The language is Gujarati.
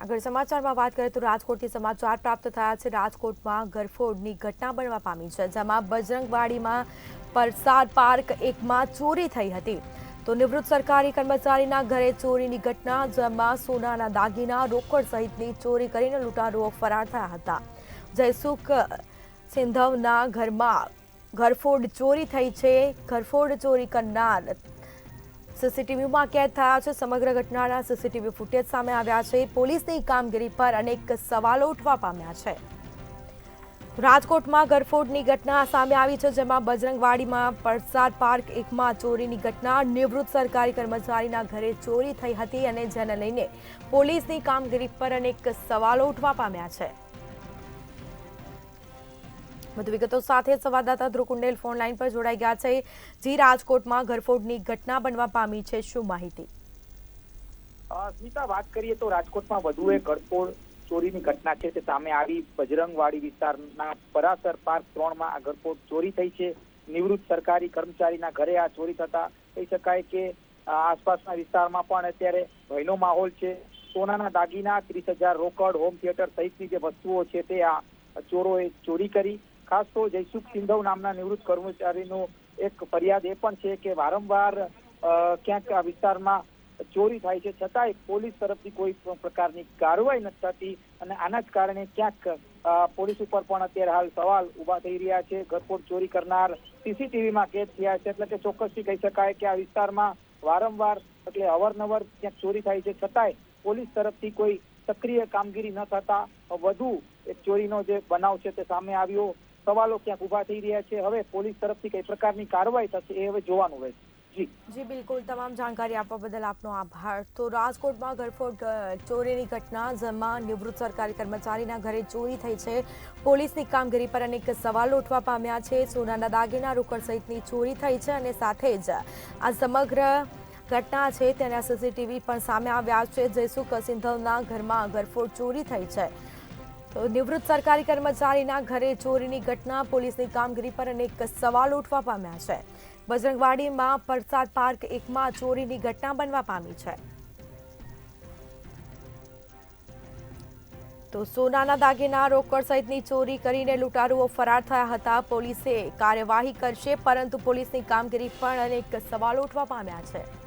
આગળ સમાચારમાં વાત કરીએ તો રાજકોટથી સમાચાર પ્રાપ્ત થયા છે। રાજકોટમાં ગરફોડની ઘટના બનવા પામી છે, જેમાં બજરંગવાડીમાં પરસાદ પાર્ક એકમાં ચોરી થઈ હતી। તો નિવૃત્ત સરકારી કર્મચારીના ઘરે ચોરીની ઘટના, જેમાં સોનાના દાગીના, રોકડ સહિતની ચોરી કરીને લૂંટારુઓ ફરાર થયા હતા। જયસુખ સિંધવના ઘરમાં ગરફોડ ચોરી થઈ છે। ગરફોડ ચોરી કરનાર સીસીટીવીમાં કેદ થયા છે। સમગ્ર ઘટનાના સીસીટીવી ફૂટેજ સામે આવ્યા છે। પોલીસની કામગીરી પર અનેક સવાલો ઉઠવા પામ્યા છે। રાજકોટમાં ગરફોડની ઘટના સામે આવી છે, જેમાં બજરંગવાડીમાં પરસાદ પાર્ક એકમાં ચોરીની ઘટના, નિવૃત્ત સરકારી કર્મચારીના ઘરે ચોરી થઈ હતી અને જેને લઈને પોલીસની કામગીરી પર અનેક સવાલો ઉઠવા પામ્યા છે। વધુ વિગતો સાથે સંવાદદાતા ધ્રુવ કુંડેલ ફોન લાઈન પર જોડાઈ ગયા છે। જી, રાજકોટમાં ગરફોડની ઘટના બનવા પામી છે, શું માહિતી? સ્મિતા, વાત કરીએ તો રાજકોટમાં વધુ એક ગરફોડ ચોરીની ઘટના છે તે સામે આવી। બજરંગવાડી વિસ્તારના પરાસર પાર્ક 3માં આ ગરફોડ ચોરી થઈ છે। નિવૃત્ત સરકારી કર્મચારીના ઘરે આ ચોરી થતા કહી શકાય કે આસપાસના વિસ્તારમાં પણ અત્યારે ભયનો માહોલ છે। સોનાના દાગીના, 30,000 રોકડ, હોમ થિયેટર સહિતની જે વસ્તુઓ છે તે આ ચોરોએ ચોરી કરી। ખાસ તો જયસુખ સિંધવ નામના નિવૃત્ત કર્મચારીનું એક ફરિયાદ એ પણ છે કે વારંવાર ક્યાંક આ વિસ્તારમાં ચોરી થાય છે, છતાંય પોલીસ તરફથી કોઈ પ્રકારની કાર્યવાહી નથી થતી અને આના જ કારણે ક્યાંક પોલીસ ઉપર પણ અત્યારે હાલ સવાલ ઉભા થઈ રહ્યા છે। ગરફોડ ચોરી કરનાર સીસીટીવીમાં કેદ થયા છે, એટલે કે ચોક્કસથી કહી શકાય કે આ વિસ્તારમાં વારંવાર એટલે અવારનવાર ક્યાંક ચોરી થાય છે, છતાંય પોલીસ તરફથી કોઈ સક્રિય કામગીરી ન થતા વધુ એક ચોરીનો જે બનાવ છે તે સામે આવ્યો। સવાલો ક્યાંક ઉભા થઈ રહ્યા છે। હવે પોલીસ તરફથી કઈ પ્રકારની કાર્યવાહી થશે એ હવે જોવાનું રહેશે। જી બિલકુલ, તમામ જાણકારી આપવા બદલ આપનો આભાર। તો રાજકોટમાં ગરફોડ ચોરીની ઘટના, જેમાં નિવૃત્ત સરકારી કર્મચારીના ઘરે ચોરી થઈ છે, પોલીસની કામગીરી પર અનેક સવાલો ઉઠવા પામ્યા છે। સોનાના દાગીના, રોકડ સહિતની ચોરી થઈ છે અને સાથે જ આ સમગ્ર ઘટના છે તેના સીસીટીવી પણ સામે આવ્યા છે। જયસુખ સિંધવના ઘરમાં ગરફોડ ચોરી થઈ છે, તો નિવૃત્ત સરકારી કર્મચારીના ઘરે ચોરીની ઘટના, પોલીસની કામગીરી પર અનેક સવાલો ઉઠવા પામ્યા છે। બજરંગવાડીમાં પરસાદ પાર્ક એકમાં ચોરીની ઘટના બનવા પામી છે। તો સોનાના દાગીના, રોકડ સહિતની ચોરી કરીને લૂંટારુઓ ફરાર થયા હતા। પોલીસે કાર્યવાહી કરશે, પરંતુ પોલીસની કામગીરી પણ અનેક સવાલો ઉઠવા પામ્યા છે।